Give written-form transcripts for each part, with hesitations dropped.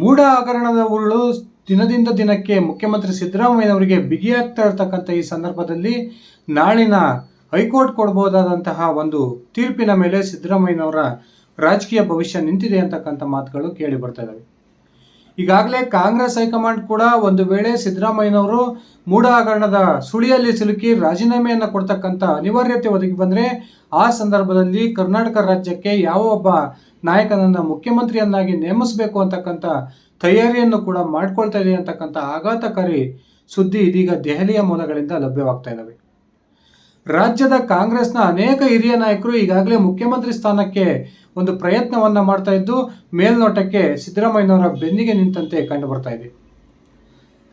ಮೂಢ ಹಗರಣದ ಉರುಳು ದಿನದಿಂದ ದಿನಕ್ಕೆ ಮುಖ್ಯಮಂತ್ರಿ ಸಿದ್ದರಾಮಯ್ಯನವರಿಗೆ ಬಿಗಿಯಾಗ್ತಾ ಇರತಕ್ಕಂಥ ಈ ಸಂದರ್ಭದಲ್ಲಿ ನಾಳಿನ ಹೈಕೋರ್ಟ್ ಕೊಡಬಹುದಾದಂತಹ ಒಂದು ತೀರ್ಪಿನ ಮೇಲೆ ಸಿದ್ದರಾಮಯ್ಯನವರ ರಾಜಕೀಯ ಭವಿಷ್ಯ ನಿಂತಿದೆ ಅಂತಕ್ಕಂಥ ಮಾತುಗಳು ಕೇಳಿ ಬರ್ತಾ ಇದ್ದಾವೆ. ಈಗಾಗಲೇ ಕಾಂಗ್ರೆಸ್ ಹೈಕಮಾಂಡ್ ಕೂಡ ಒಂದು ವೇಳೆ ಸಿದ್ದರಾಮಯ್ಯನವರು ಮೂಢ ಹಗರಣದ ಸುಳಿಯಲ್ಲಿ ಸಿಲುಕಿ ರಾಜೀನಾಮೆಯನ್ನು ಕೊಡ್ತಕ್ಕಂಥ ಅನಿವಾರ್ಯತೆ ಒದಗಿ ಬಂದರೆ ಆ ಸಂದರ್ಭದಲ್ಲಿ ಕರ್ನಾಟಕ ರಾಜ್ಯಕ್ಕೆ ಯಾವ ಒಬ್ಬ ನಾಯಕನನ್ನು ಮುಖ್ಯಮಂತ್ರಿಯನ್ನಾಗಿ ನೇಮಿಸಬೇಕು ಅಂತಕ್ಕಂಥ ತಯಾರಿಯನ್ನು ಕೂಡ ಮಾಡ್ಕೊಳ್ತಾ ಇದೆ ಅಂತಕ್ಕಂಥ ಆಘಾತಕಾರಿ ಸುದ್ದಿ ಇದೀಗ ದೆಹಲಿಯ ಮೂಲಗಳಿಂದ ಲಭ್ಯವಾಗ್ತಾ ಇದ್ದಾವೆ. ರಾಜ್ಯದ ಕಾಂಗ್ರೆಸ್ನ ಅನೇಕ ಹಿರಿಯ ನಾಯಕರು ಈಗಾಗಲೇ ಮುಖ್ಯಮಂತ್ರಿ ಸ್ಥಾನಕ್ಕೆ ಒಂದು ಪ್ರಯತ್ನವನ್ನು ಮಾಡ್ತಾ ಇದ್ದು ಮೇಲ್ನೋಟಕ್ಕೆ ಸಿದ್ದರಾಮಯ್ಯನವರ ಬೆನ್ನಿಗೆ ನಿಂತಂತೆ ಕಂಡು ಬರ್ತಾ ಇದೆ.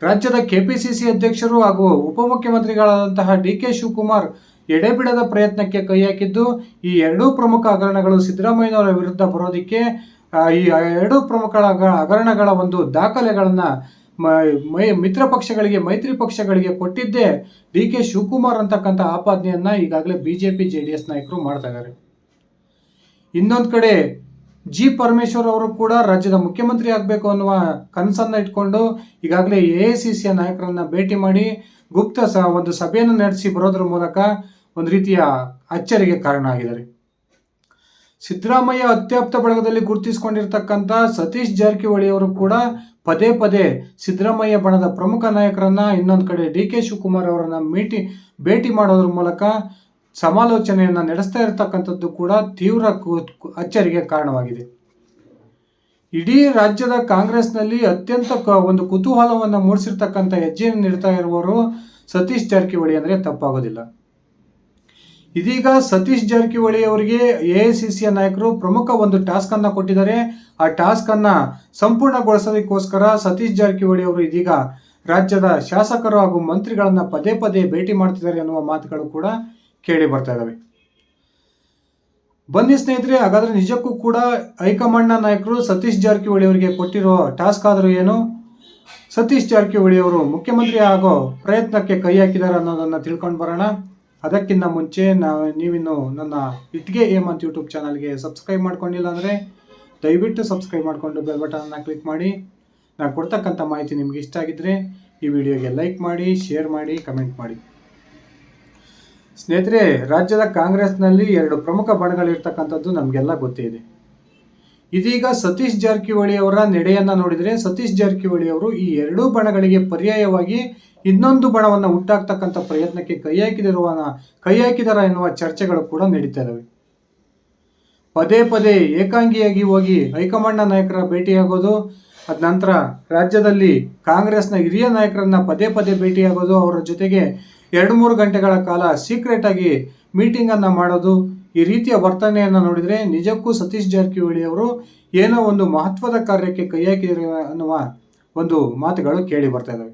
ರಾಜ್ಯದ ಕೆಪಿಸಿಸಿ ಅಧ್ಯಕ್ಷರು ಹಾಗೂ ಉಪಮುಖ್ಯಮಂತ್ರಿಗಳಾದಂತಹ ಡಿ.ಕೆ. ಶಿವಕುಮಾರ್ ಎಡೆಬಿಡದ ಪ್ರಯತ್ನಕ್ಕೆ ಕೈ ಹಾಕಿದ್ದು ಈ ಎರಡೂ ಪ್ರಮುಖ ಹಗರಣಗಳು ಸಿದ್ದರಾಮಯ್ಯನವರ ವಿರುದ್ಧ ಬರೋದಕ್ಕೆ ಈ ಎರಡೂ ಪ್ರಮುಖ ಹಗರಣಗಳ ಒಂದು ದಾಖಲೆಗಳನ್ನು ಮಿತ್ರ ಪಕ್ಷಗಳಿಗೆ ಮೈತ್ರಿ ಪಕ್ಷಗಳಿಗೆ ಕೊಟ್ಟಿದ್ದೇ ಡಿ.ಕೆ. ಶಿವಕುಮಾರ್ ಅಂತಕ್ಕಂಥ ಆಪಾದನೆಯನ್ನು ಈಗಾಗಲೇ ಬಿಜೆಪಿ ಜೆಡಿಎಸ್ ನಾಯಕರು ಮಾಡ್ತಾ ಇದ್ದಾರೆ. ಇನ್ನೊಂದು ಕಡೆ ಜಿ ಪರಮೇಶ್ವರ್ ಅವರು ಕೂಡ ರಾಜ್ಯದ ಮುಖ್ಯಮಂತ್ರಿ ಆಗಬೇಕು ಅನ್ನುವ ಕನಸನ್ನು ಇಟ್ಕೊಂಡು ಈಗಾಗಲೇ ಎಐಸಿಸಿಯ ನಾಯಕರನ್ನ ಭೇಟಿ ಮಾಡಿ ಗುಪ್ತ ಒಂದು ಸಭೆಯನ್ನು ನಡೆಸಿ ಬರೋದ್ರ ಮೂಲಕ ಒಂದು ರೀತಿಯ ಅಚ್ಚರಿಗೆ ಕಾರಣ ಆಗಿದ್ದಾರೆ. ಸಿದ್ದರಾಮಯ್ಯ ಅತ್ಯಾಪ್ತ ಬಳಗದಲ್ಲಿ ಗುರುತಿಸಿಕೊಂಡಿರ್ತಕ್ಕಂಥ ಸತೀಶ್ ಜಾರಕಿಹೊಳಿ ಅವರು ಕೂಡ ಪದೇ ಪದೇ ಸಿದ್ದರಾಮಯ್ಯ ಬಣದ ಪ್ರಮುಖ ನಾಯಕರನ್ನ ಇನ್ನೊಂದು ಕಡೆ ಡಿ.ಕೆ. ಶಿವಕುಮಾರ್ ಅವರನ್ನ ಭೇಟಿ ಮಾಡೋದ್ರ ಮೂಲಕ ಸಮಾಲೋಚನೆಯನ್ನು ನಡೆಸ್ತಾ ಇರತಕ್ಕಂಥದ್ದು ಕೂಡ ತೀವ್ರ ಅಚ್ಚರಿಗೆ ಕಾರಣವಾಗಿದೆ. ಇಡೀ ರಾಜ್ಯದ ಕಾಂಗ್ರೆಸ್ನಲ್ಲಿ ಅತ್ಯಂತ ಒಂದು ಕುತೂಹಲವನ್ನು ಮೂಡಿಸಿರ್ತಕ್ಕಂಥ ಹೆಜ್ಜೆಯನ್ನು ನೀಡ್ತಾ ಇರುವವರು ಸತೀಶ್ ಜಾರಕಿಹೊಳಿ ಅಂದರೆ ತಪ್ಪಾಗೋದಿಲ್ಲ. ಇದೀಗ ಸತೀಶ್ ಜಾರಕಿಹೊಳಿ ಅವರಿಗೆ ಎಐಸಿಸಿಯ ನಾಯಕರು ಪ್ರಮುಖ ಒಂದು ಟಾಸ್ಕ್ ಅನ್ನು ಕೊಟ್ಟಿದ್ದಾರೆ. ಆ ಟಾಸ್ಕ್ ಅನ್ನ ಸಂಪೂರ್ಣಗೊಳಿಸೋದಕ್ಕೋಸ್ಕರ ಸತೀಶ್ ಜಾರಕಿಹೊಳಿ ಅವರು ಇದೀಗ ರಾಜ್ಯದ ಶಾಸಕರು ಹಾಗೂ ಮಂತ್ರಿಗಳನ್ನ ಪದೇ ಪದೇ ಭೇಟಿ ಮಾಡ್ತಿದ್ದಾರೆ ಅನ್ನುವ ಮಾತುಗಳು ಕೂಡ ಕೇಳಿ ಬರ್ತಾ ಇದ್ದಾವೆ. ಬನ್ನಿ ಸ್ನೇಹಿತರೆ, ಹಾಗಾದ್ರೆ ನಿಜಕ್ಕೂ ಕೂಡ ಹೈಕಮಾಂಡ್ನ ನಾಯಕರು ಸತೀಶ್ ಜಾರಕಿಹೊಳಿ ಅವರಿಗೆ ಕೊಟ್ಟಿರೋ ಟಾಸ್ಕ್ ಆದರೂ ಏನು, ಸತೀಶ್ ಜಾರಕಿಹೊಳಿ ಅವರು ಮುಖ್ಯಮಂತ್ರಿ ಆಗೋ ಪ್ರಯತ್ನಕ್ಕೆ ಕೈ ಹಾಕಿದ್ದಾರೆ ಅನ್ನೋದನ್ನು ತಿಳ್ಕೊಂಡು ಬರೋಣ. ಅದಕ್ಕಿಂತ ಮುಂಚೆ ನೀವಿನ್ನು ನನ್ನ ಇಟ್ಗೆ ಏಮ್ ಅಂತ ಯೂಟ್ಯೂಬ್ ಚಾನಲ್ಗೆ ಸಬ್ಸ್ಕ್ರೈಬ್ ಮಾಡ್ಕೊಂಡಿಲ್ಲ ಅಂದರೆ ದಯವಿಟ್ಟು ಸಬ್ಸ್ಕ್ರೈಬ್ ಮಾಡಿಕೊಂಡು ಬೆಲ್ ಬಟನ್ನ ಕ್ಲಿಕ್ ಮಾಡಿ. ನಾನು ಕೊಡ್ತಕ್ಕಂಥ ಮಾಹಿತಿ ನಿಮ್ಗೆ ಇಷ್ಟ ಆಗಿದ್ದರೆ ಈ ವಿಡಿಯೋಗೆ ಲೈಕ್ ಮಾಡಿ, ಶೇರ್ ಮಾಡಿ, ಕಮೆಂಟ್ ಮಾಡಿ. ಸ್ನೇಹಿತರೆ, ರಾಜ್ಯದ ಕಾಂಗ್ರೆಸ್ನಲ್ಲಿ ಎರಡು ಪ್ರಮುಖ ಬಣಗಳಿರ್ತಕ್ಕಂಥದ್ದು ನಮಗೆಲ್ಲ ಗೊತ್ತೇ ಇದೆ. ಇದೀಗ ಸತೀಶ್ ಜಾರಕಿಹೊಳಿ ಅವರ ನಡೆಯನ್ನು ನೋಡಿದರೆ ಸತೀಶ್ ಜಾರಕಿಹೊಳಿ ಅವರು ಈ ಎರಡೂ ಬಣಗಳಿಗೆ ಪರ್ಯಾಯವಾಗಿ ಇನ್ನೊಂದು ಬಣವನ್ನು ಹುಟ್ಟಾಕ್ತಕ್ಕಂಥ ಪ್ರಯತ್ನಕ್ಕೆ ಕೈ ಹಾಕಿದಾರ ಎನ್ನುವ ಚರ್ಚೆಗಳು ಕೂಡ ನಡೀತಾ ಇದ್ದಾವೆ. ಪದೇ ಪದೇ ಏಕಾಂಗಿಯಾಗಿ ಹೋಗಿ ಹೈಕಮಾಂಡ್ನ ನಾಯಕರ ಭೇಟಿಯಾಗೋದು, ಅದ ನಂತರ ರಾಜ್ಯದಲ್ಲಿ ಕಾಂಗ್ರೆಸ್ನ ಹಿರಿಯ ನಾಯಕರನ್ನ ಪದೇ ಪದೇ ಭೇಟಿಯಾಗೋದು, ಅವರ ಜೊತೆಗೆ 2-3 ಗಂಟೆಗಳ ಕಾಲ ಸೀಕ್ರೆಟ್ ಆಗಿ ಮೀಟಿಂಗನ್ನು ಮಾಡೋದು, ಈ ರೀತಿಯ ವರ್ತನೆಯನ್ನು ನೋಡಿದರೆ ನಿಜಕ್ಕೂ ಸತೀಶ್ ಜಾರಕಿಹೊಳಿ ಅವರು ಏನೋ ಒಂದು ಮಹತ್ವದ ಕಾರ್ಯಕ್ಕೆ ಕೈ ಹಾಕಿದ್ದಾರೆ ಅನ್ನುವ ಒಂದು ಮಾತುಗಳು ಕೇಳಿ ಬರ್ತಾ ಇದ್ದಾವೆ.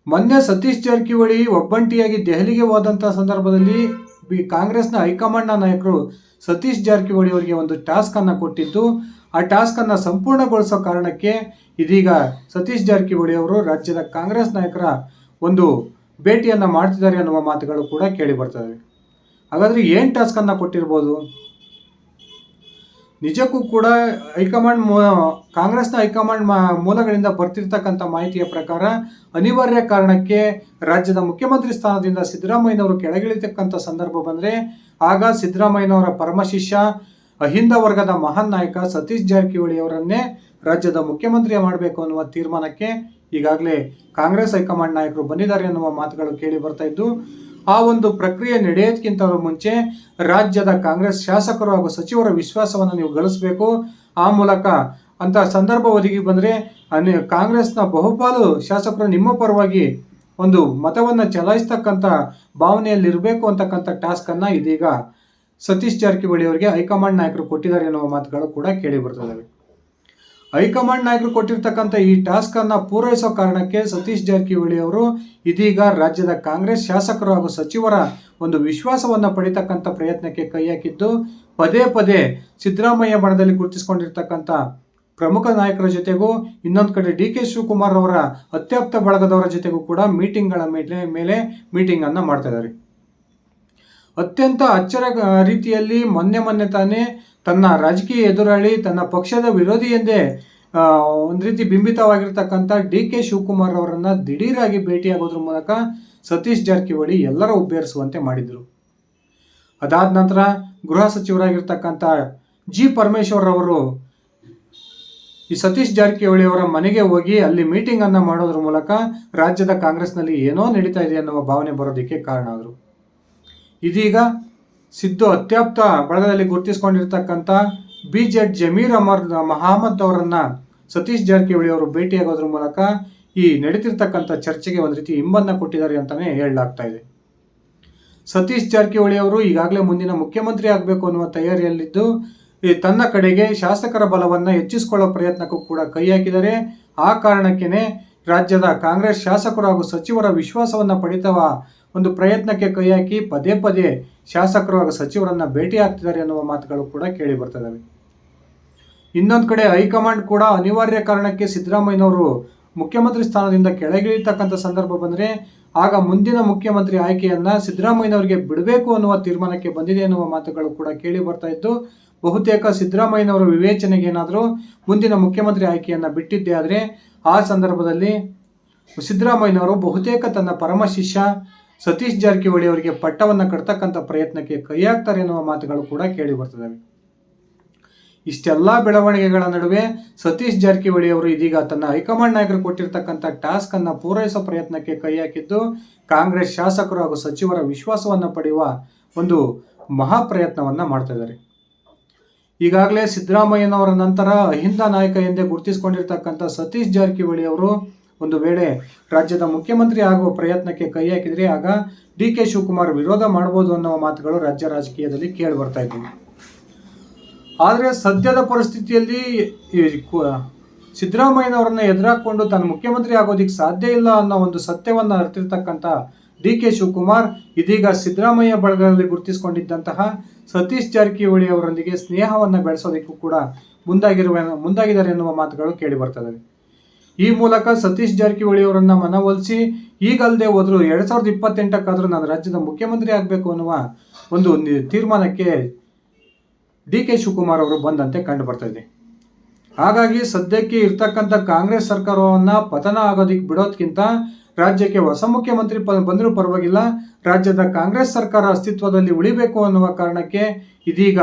ಮೊನ್ನೆ ಸತೀಶ್ ಜಾರಕಿಹೊಳಿ ಒಬ್ಬಂಟಿಯಾಗಿ ದೆಹಲಿಗೆ ಹೋದಂಥ ಸಂದರ್ಭದಲ್ಲಿ ಕಾಂಗ್ರೆಸ್ನ ಹೈಕಮಾಂಡ್ನ ನಾಯಕರು ಸತೀಶ್ ಜಾರಕಿಹೊಳಿ ಅವರಿಗೆ ಒಂದು ಟಾಸ್ಕನ್ನು ಕೊಟ್ಟಿದ್ದು, ಆ ಟಾಸ್ಕನ್ನು ಸಂಪೂರ್ಣಗೊಳಿಸೋ ಕಾರಣಕ್ಕೆ ಇದೀಗ ಸತೀಶ್ ಜಾರಕಿಹೊಳಿ ಅವರು ರಾಜ್ಯದ ಕಾಂಗ್ರೆಸ್ ನಾಯಕರ ಒಂದು ಭೇಟಿಯನ್ನು ಮಾಡ್ತಿದ್ದಾರೆ ಅನ್ನುವ ಮಾತುಗಳು ಕೂಡ ಕೇಳಿ ಬರ್ತವೆ. ಹಾಗಾದರೆ ಏನು ಟಾಸ್ಕನ್ನು ಕೊಟ್ಟಿರ್ಬೋದು? ನಿಜಕ್ಕೂ ಕೂಡ ಕಾಂಗ್ರೆಸ್ನ ಹೈಕಮಾಂಡ್ ಮೂಲಗಳಿಂದ ಬರ್ತಿರ್ತಕ್ಕಂಥ ಮಾಹಿತಿಯ ಪ್ರಕಾರ ಅನಿವಾರ್ಯ ಕಾರಣಕ್ಕೆ ರಾಜ್ಯದ ಮುಖ್ಯಮಂತ್ರಿ ಸ್ಥಾನದಿಂದ ಸಿದ್ದರಾಮಯ್ಯನವರು ಕೆಳಗಿಳಿತಕ್ಕಂಥ ಸಂದರ್ಭ ಬಂದರೆ ಆಗ ಸಿದ್ದರಾಮಯ್ಯನವರ ಪರಮಶಿಷ್ಯ ಅಹಿಂದ ವರ್ಗದ ಮಹಾನ್ ನಾಯಕ ಸತೀಶ್ ಜಾರಕಿಹೊಳಿ ಅವರನ್ನೇ ರಾಜ್ಯದ ಮುಖ್ಯಮಂತ್ರಿ ಮಾಡಬೇಕು ಅನ್ನುವ ತೀರ್ಮಾನಕ್ಕೆ ಈಗಾಗಲೇ ಕಾಂಗ್ರೆಸ್ ಹೈಕಮಾಂಡ್ ನಾಯಕರು ಬಂದಿದ್ದಾರೆ ಅನ್ನುವ ಮಾತುಗಳು ಕೇಳಿ ಬರ್ತಾ ಇದ್ದು, ಆ ಒಂದು ಪ್ರಕ್ರಿಯೆ ನಡೆಯೋದಕ್ಕಿಂತ ಮುಂಚೆ ರಾಜ್ಯದ ಕಾಂಗ್ರೆಸ್ ಶಾಸಕರು ಹಾಗೂ ಸಚಿವರ ವಿಶ್ವಾಸವನ್ನು ನೀವು ಗಳಿಸಬೇಕು. ಆ ಮೂಲಕ ಅಂತ ಸಂದರ್ಭ ಒದಗಿ ಬಂದರೆ ಕಾಂಗ್ರೆಸ್ನ ಬಹುಪಾಲು ಶಾಸಕರು ನಿಮ್ಮ ಪರವಾಗಿ ಒಂದು ಮತವನ್ನು ಚಲಾಯಿಸ್ತಕ್ಕಂಥ ಭಾವನೆಯಲ್ಲಿರಬೇಕು ಅಂತಕ್ಕಂಥ ಟಾಸ್ಕನ್ನು ಇದೀಗ ಸತೀಶ್ ಜಾರಕಿಹೊಳಿ ಅವರಿಗೆ ಹೈಕಮಾಂಡ್ ನಾಯಕರು ಕೊಟ್ಟಿದ್ದಾರೆ ಎನ್ನುವ ಮಾತುಗಳು ಕೂಡ ಕೇಳಿ ಬರ್ತವೆ. ಹೈಕಮಾಂಡ್ ನಾಯಕರು ಕೊಟ್ಟಿರ್ತಕ್ಕಂಥ ಈ ಟಾಸ್ಕ್ ಅನ್ನ ಪೂರೈಸೋ ಕಾರಣಕ್ಕೆ ಸತೀಶ್ ಜಾರಕಿಹೊಳಿ ಅವರು ಇದೀಗ ರಾಜ್ಯದ ಕಾಂಗ್ರೆಸ್ ಶಾಸಕರು ಹಾಗೂ ಸಚಿವರ ಒಂದು ವಿಶ್ವಾಸವನ್ನು ಪಡಿತಕ್ಕಂಥ ಪ್ರಯತ್ನಕ್ಕೆ ಕೈ ಹಾಕಿದ್ದು, ಪದೇ ಪದೇ ಸಿದ್ದರಾಮಯ್ಯ ಬಣದಲ್ಲಿ ಗುರುತಿಸಿಕೊಂಡಿರ್ತಕ್ಕಂಥ ಪ್ರಮುಖ ನಾಯಕರ ಜೊತೆಗೂ ಇನ್ನೊಂದು ಕಡೆ ಡಿ.ಕೆ. ಶಿವಕುಮಾರ್ ಅವರ ಅತ್ಯಾಪ್ತ ಬಳಗದವರ ಜೊತೆಗೂ ಕೂಡ ಮೀಟಿಂಗ್ಗಳ ಮೇಲೆ ಮೀಟಿಂಗ್ ಅನ್ನ ಮಾಡ್ತಾ ಇದ್ದಾರೆ. ಅತ್ಯಂತ ಅಚ್ಚರ ರೀತಿಯಲ್ಲಿ ಮೊನ್ನೆ ತಾನೇ ತನ್ನ ರಾಜಕೀಯ ಎದುರಾಳಿ, ತನ್ನ ಪಕ್ಷದ ವಿರೋಧಿ ಎಂದೇ ಒಂದು ರೀತಿ ಬಿಂಬಿತವಾಗಿರ್ತಕ್ಕಂಥ DK ಶಿವಕುಮಾರ್ ಅವರನ್ನು ದಿಢೀರಾಗಿ ಭೇಟಿಯಾಗೋದ್ರ ಮೂಲಕ ಸತೀಶ್ ಜಾರಕಿಹೊಳಿ ಎಲ್ಲರ ಉಬ್ಬೇರಿಸುವಂತೆ ಮಾಡಿದರು. ಅದಾದ ನಂತರ ಗೃಹ ಸಚಿವರಾಗಿರ್ತಕ್ಕಂಥ G. ಪರಮೇಶ್ವರ್ ಅವರು ಈ ಸತೀಶ್ ಜಾರಕಿಹೊಳಿ ಅವರ ಮನೆಗೆ ಹೋಗಿ ಅಲ್ಲಿ ಮೀಟಿಂಗ್ ಅನ್ನು ಮಾಡೋದ್ರ ಮೂಲಕ ರಾಜ್ಯದ ಕಾಂಗ್ರೆಸ್ನಲ್ಲಿ ಏನೋ ನಡೀತಾ ಇದೆ ಅನ್ನುವ ಭಾವನೆ ಬರೋದಕ್ಕೆ ಕಾರಣ ಆದರು. ಇದೀಗ ಸಿದ್ದು ಅತ್ಯಾಪ್ತ ಬಳಗದಲ್ಲಿ ಗುರುತಿಸಿಕೊಂಡಿರ್ತಕ್ಕಂಥ BZ ಜಮೀರ್ ಮಹಮ್ಮದ್ ಅವರನ್ನ ಸತೀಶ್ ಜಾರಕಿಹೊಳಿ ಅವರು ಭೇಟಿಯಾಗೋದ್ರ ಮೂಲಕ ಈ ನಡೀತಿರ್ತಕ್ಕಂಥ ಚರ್ಚೆಗೆ ಒಂದು ರೀತಿ ಇಂಬನ್ನ ಕೊಟ್ಟಿದ್ದಾರೆ ಅಂತಾನೆ ಹೇಳಲಾಗ್ತಾ ಇದೆ. ಸತೀಶ್ ಜಾರಕಿಹೊಳಿ ಅವರು ಈಗಾಗಲೇ ಮುಂದಿನ ಮುಖ್ಯಮಂತ್ರಿ ಆಗಬೇಕು ಅನ್ನುವ ತಯಾರಿಯಲ್ಲಿದ್ದು ತನ್ನ ಕಡೆಗೆ ಶಾಸಕರ ಬಲವನ್ನು ಹೆಚ್ಚಿಸಿಕೊಳ್ಳೋ ಪ್ರಯತ್ನಕ್ಕೂ ಕೂಡ ಕೈ ಹಾಕಿದ್ದಾರೆ. ಆ ಕಾರಣಕ್ಕೇನೆ ರಾಜ್ಯದ ಕಾಂಗ್ರೆಸ್ ಶಾಸಕರು ಹಾಗೂ ಸಚಿವರ ವಿಶ್ವಾಸವನ್ನು ಪಡೆಯುವ ಒಂದು ಪ್ರಯತ್ನಕ್ಕೆ ಕೈ ಹಾಕಿ ಪದೇ ಪದೇ ಶಾಸಕರು ಹಾಗೂ ಸಚಿವರನ್ನ ಭೇಟಿ ಆಗ್ತಿದ್ದಾರೆ ಅನ್ನುವ ಮಾತುಗಳು ಕೂಡ ಕೇಳಿ ಬರ್ತದವೆ. ಇನ್ನೊಂದು ಕಡೆ ಹೈಕಮಾಂಡ್ ಕೂಡ ಅನಿವಾರ್ಯ ಕಾರಣಕ್ಕೆ ಸಿದ್ದರಾಮಯ್ಯನವರು ಮುಖ್ಯಮಂತ್ರಿ ಸ್ಥಾನದಿಂದ ಕೆಳಗಿಳಿತಕ್ಕಂಥ ಸಂದರ್ಭ ಬಂದರೆ ಆಗ ಮುಂದಿನ ಮುಖ್ಯಮಂತ್ರಿ ಆಯ್ಕೆಯನ್ನ ಸಿದ್ದರಾಮಯ್ಯನವರಿಗೆ ಬಿಡಬೇಕು ಅನ್ನುವ ತೀರ್ಮಾನಕ್ಕೆ ಬಂದಿದೆ ಎನ್ನುವ ಮಾತುಗಳು ಕೂಡ ಕೇಳಿ ಬರ್ತಾ ಇದ್ದು, ಬಹುತೇಕ ಸಿದ್ದರಾಮಯ್ಯನವರ ವಿವೇಚನೆಗೆ ಏನಾದರೂ ಮುಂದಿನ ಮುಖ್ಯಮಂತ್ರಿ ಆಯ್ಕೆಯನ್ನು ಬಿಟ್ಟಿದ್ದೇ ಆದರೆ ಆ ಸಂದರ್ಭದಲ್ಲಿ ಸಿದ್ದರಾಮಯ್ಯನವರು ಬಹುತೇಕ ತನ್ನ ಪರಮ ಶಿಷ್ಯ ಸತೀಶ್ ಜಾರಕಿಹೊಳಿ ಅವರಿಗೆ ಪಟ್ಟವನ್ನು ಕಟ್ತಕ್ಕಂಥ ಪ್ರಯತ್ನಕ್ಕೆ ಕೈ ಹಾಕ್ತಾರೆ ಎನ್ನುವ ಮಾತುಗಳು ಕೂಡ ಕೇಳಿ ಬರ್ತದವೆ. ಇಷ್ಟೆಲ್ಲ ಬೆಳವಣಿಗೆಗಳ ನಡುವೆ ಸತೀಶ್ ಜಾರಕಿಹೊಳಿ ಅವರು ಇದೀಗ ತನ್ನ ಹೈಕಮಾಂಡ್ ನಾಯಕರು ಕೊಟ್ಟಿರ್ತಕ್ಕಂಥ ಟಾಸ್ಕ್ ಅನ್ನು ಪೂರೈಸೋ ಪ್ರಯತ್ನಕ್ಕೆ ಕೈ ಹಾಕಿದ್ದು ಕಾಂಗ್ರೆಸ್ ಶಾಸಕರು ಹಾಗೂ ಸಚಿವರ ವಿಶ್ವಾಸವನ್ನು ಪಡೆಯುವ ಒಂದು ಮಹಾ ಪ್ರಯತ್ನವನ್ನು ಮಾಡ್ತಾ ಇದ್ದಾರೆ. ಈಗಾಗಲೇ ಸಿದ್ದರಾಮಯ್ಯನವರ ನಂತರ ಅಹಿಂದ ನಾಯಕ ಎಂದೇ ಗುರುತಿಸಿಕೊಂಡಿರ್ತಕ್ಕಂಥ ಸತೀಶ್ ಜಾರಕಿಹೊಳಿ ಅವರು ಒಂದು ವೇಳೆ ರಾಜ್ಯದ ಮುಖ್ಯಮಂತ್ರಿ ಆಗುವ ಪ್ರಯತ್ನಕ್ಕೆ ಕೈ ಹಾಕಿದರೆ ಆಗ DK ಶಿವಕುಮಾರ್ ವಿರೋಧ ಮಾಡಬಹುದು ಅನ್ನುವ ಮಾತುಗಳು ರಾಜ್ಯ ರಾಜಕೀಯದಲ್ಲಿ ಕೇಳಿ ಬರ್ತಾ ಇದ್ದವು. ಆದರೆ ಸದ್ಯದ ಪರಿಸ್ಥಿತಿಯಲ್ಲಿ ಸಿದ್ದರಾಮಯ್ಯನವರನ್ನ ಎದುರಾಕೊಂಡು ತಾನು ಮುಖ್ಯಮಂತ್ರಿ ಆಗೋದಿಕ್ಕೆ ಸಾಧ್ಯ ಇಲ್ಲ ಅನ್ನೋ ಒಂದು ಸತ್ಯವನ್ನು ಅರಿತಿರ್ತಕ್ಕಂಥ DK ಶಿವಕುಮಾರ್ ಇದೀಗ ಸಿದ್ದರಾಮಯ್ಯ ಬಳಗದಲ್ಲಿ ಗುರುತಿಸಿಕೊಂಡಿದ್ದಂತಹ ಸತೀಶ್ ಜಾರಕಿಹೊಳಿ ಅವರೊಂದಿಗೆ ಸ್ನೇಹವನ್ನು ಬೆಳೆಸೋದಕ್ಕೂ ಕೂಡ ಮುಂದಾಗಿದ್ದಾರೆ ಎನ್ನುವ ಮಾತುಗಳು ಕೇಳಿ ಬರ್ತದೆ. ಈ ಮೂಲಕ ಸತೀಶ್ ಜಾರಕಿಹೊಳಿ ಅವರನ್ನ ಮನವೊಲಿಸಿ ಈಗಲ್ಲದೆ ಹೋದ್ರು 2028ಕ್ಕಾದ್ರೂ ನಾನು ರಾಜ್ಯದ ಮುಖ್ಯಮಂತ್ರಿ ಆಗಬೇಕು ಅನ್ನುವ ಒಂದು ತೀರ್ಮಾನಕ್ಕೆ DK ಶಿವಕುಮಾರ್ ಅವರು ಬಂದಂತೆ ಕಂಡು ಬರ್ತಾ ಇದೆ. ಹಾಗಾಗಿ ಸದ್ಯಕ್ಕೆ ಇರ್ತಕ್ಕಂಥ ಕಾಂಗ್ರೆಸ್ ಸರ್ಕಾರವನ್ನ ಪತನ ಆಗೋದಿಕ್ಕೆ ಬಿಡೋದಕ್ಕಿಂತ ರಾಜ್ಯಕ್ಕೆ ಹೊಸ ಮುಖ್ಯಮಂತ್ರಿ ಬಂದರೂ ಪರವಾಗಿಲ್ಲ, ರಾಜ್ಯದ ಕಾಂಗ್ರೆಸ್ ಸರ್ಕಾರ ಅಸ್ತಿತ್ವದಲ್ಲಿ ಉಳಿಬೇಕು ಅನ್ನುವ ಕಾರಣಕ್ಕೆ ಇದೀಗ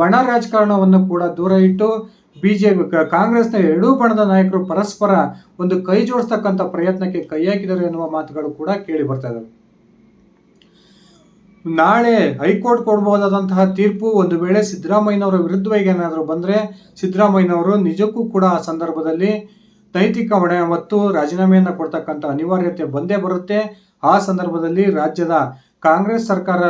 ಬಣ ರಾಜಕಾರಣವನ್ನು ಕೂಡ ದೂರ ಇಟ್ಟು ಬಿಜೆಪಿ ಕಾಂಗ್ರೆಸ್ನ ಎರಡೂ ಬಣದ ನಾಯಕರು ಪರಸ್ಪರ ಒಂದು ಕೈ ಜೋಡಿಸ್ತಕ್ಕಂಥ ಪ್ರಯತ್ನಕ್ಕೆ ಕೈ ಹಾಕಿದ್ದಾರೆ ಎನ್ನುವ ಮಾತುಗಳು ಕೂಡ ಕೇಳಿ ಬರ್ತಾ ಇದ್ದಾವೆ. ನಾಳೆ ಹೈಕೋರ್ಟ್ ಕೊಡಬಹುದಾದಂತಹ ತೀರ್ಪು ಒಂದು ವೇಳೆ ಸಿದ್ದರಾಮಯ್ಯನವರ ವಿರುದ್ಧವಾಗಿ ಏನಾದರೂ ಬಂದರೆ ಸಿದ್ದರಾಮಯ್ಯನವರು ನಿಜಕ್ಕೂ ಕೂಡ ಆ ಸಂದರ್ಭದಲ್ಲಿ ನೈತಿಕ ಹೊಣೆ ಮತ್ತು ರಾಜೀನಾಮೆಯನ್ನು ಕೊಡ್ತಕ್ಕಂಥ ಅನಿವಾರ್ಯತೆ ಬಂದೇ ಬರುತ್ತೆ. ಆ ಸಂದರ್ಭದಲ್ಲಿ ರಾಜ್ಯದ ಕಾಂಗ್ರೆಸ್ ಸರ್ಕಾರ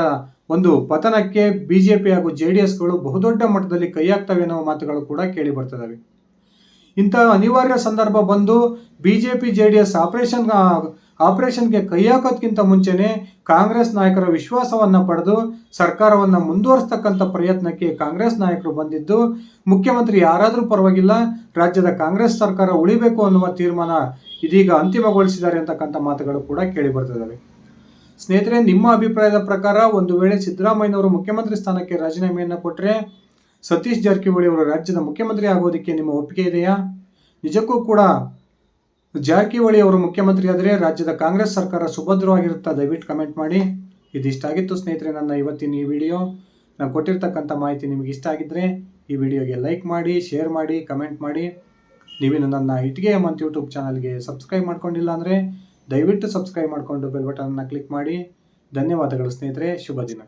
ಒಂದು ಪತನಕ್ಕೆ ಬಿಜೆಪಿ ಹಾಗೂ JDSಗಳು ಬಹುದೊಡ್ಡ ಮಟ್ಟದಲ್ಲಿ ಕೈ ಹಾಕ್ತವೆ ಅನ್ನೋ ಮಾತುಗಳು ಕೂಡ ಕೇಳಿ ಬರ್ತದವೆ. ಇಂತಹ ಅನಿವಾರ್ಯ ಸಂದರ್ಭ ಬಂದು ಬಿಜೆಪಿ JDS ಆಪರೇಷನ್ಗೆ ಕೈ ಹಾಕೋದ್ಕಿಂತ ಮುಂಚೆನೆ ಕಾಂಗ್ರೆಸ್ ನಾಯಕರ ವಿಶ್ವಾಸವನ್ನು ಪಡೆದು ಸರ್ಕಾರವನ್ನು ಮುಂದುವರಿಸ್ತಕ್ಕಂಥ ಪ್ರಯತ್ನಕ್ಕೆ ಕಾಂಗ್ರೆಸ್ ನಾಯಕರು ಬಂದಿದ್ದು, ಮುಖ್ಯಮಂತ್ರಿ ಯಾರಾದರೂ ಪರವಾಗಿಲ್ಲ, ರಾಜ್ಯದ ಕಾಂಗ್ರೆಸ್ ಸರ್ಕಾರ ಉಳಿಬೇಕು ಅನ್ನುವ ತೀರ್ಮಾನ ಇದೀಗ ಅಂತಿಮಗೊಳಿಸಿದ್ದಾರೆ ಅಂತಕ್ಕಂಥ ಮಾತುಗಳು ಕೂಡ ಕೇಳಿ ಬರ್ತದವೆ. ಸ್ನೇಹಿತರೆ, ನಿಮ್ಮ ಅಭಿಪ್ರಾಯದ ಪ್ರಕಾರ ಒಂದು ವೇಳೆ ಸಿದ್ದರಾಮಯ್ಯನವರು ಮುಖ್ಯಮಂತ್ರಿ ಸ್ಥಾನಕ್ಕೆ ರಾಜೀನಾಮೆಯನ್ನು ಕೊಟ್ಟರೆ ಸತೀಶ್ ಜಾರಕಿಹೊಳಿ ಅವರು ರಾಜ್ಯದ ಮುಖ್ಯಮಂತ್ರಿ ಆಗೋದಕ್ಕೆ ನಿಮ್ಮ ಒಪ್ಪಿಗೆ ಇದೆಯಾ? ನಿಜಕ್ಕೂ ಕೂಡ ಜಾರಕಿಹೊಳಿ ಅವರು ಮುಖ್ಯಮಂತ್ರಿ ಆದರೆ ರಾಜ್ಯದ ಕಾಂಗ್ರೆಸ್ ಸರ್ಕಾರ ಸುಭದ್ರವಾಗಿರುತ್ತಾ? ದಯವಿಟ್ಟು ಕಮೆಂಟ್ ಮಾಡಿ. ಇದಿಷ್ಟಾಗಿತ್ತು ಸ್ನೇಹಿತರೆ ನನ್ನ ಇವತ್ತಿನ ಈ ವಿಡಿಯೋ. ನಾನು ಕೊಟ್ಟಿರ್ತಕ್ಕಂಥ ಮಾಹಿತಿ ನಿಮಗೆ ಇಷ್ಟ ಆಗಿದ್ದರೆ ಈ ವಿಡಿಯೋಗೆ ಲೈಕ್ ಮಾಡಿ, ಶೇರ್ ಮಾಡಿ, ಕಮೆಂಟ್ ಮಾಡಿ. ನೀವೇನು ನನ್ನ ಇಟ್ಗೆ ಹೇಮಂತ್ ಯೂಟ್ಯೂಬ್ ಚಾನಲ್ಗೆ ಸಬ್ಸ್ಕ್ರೈಬ್ ಮಾಡ್ಕೊಂಡಿಲ್ಲ ಅಂದರೆ ದಯವಿಟ್ಟು ಸಬ್ಸ್ಕ್ರೈಬ್ ಮಾಡಿಕೊಂಡು ಬೆಲ್ ಬಟನ್ನ ಕ್ಲಿಕ್ ಮಾಡಿ. ಧನ್ಯವಾದಗಳು ಸ್ನೇಹಿತರೆ, ಶುಭ ದಿನ.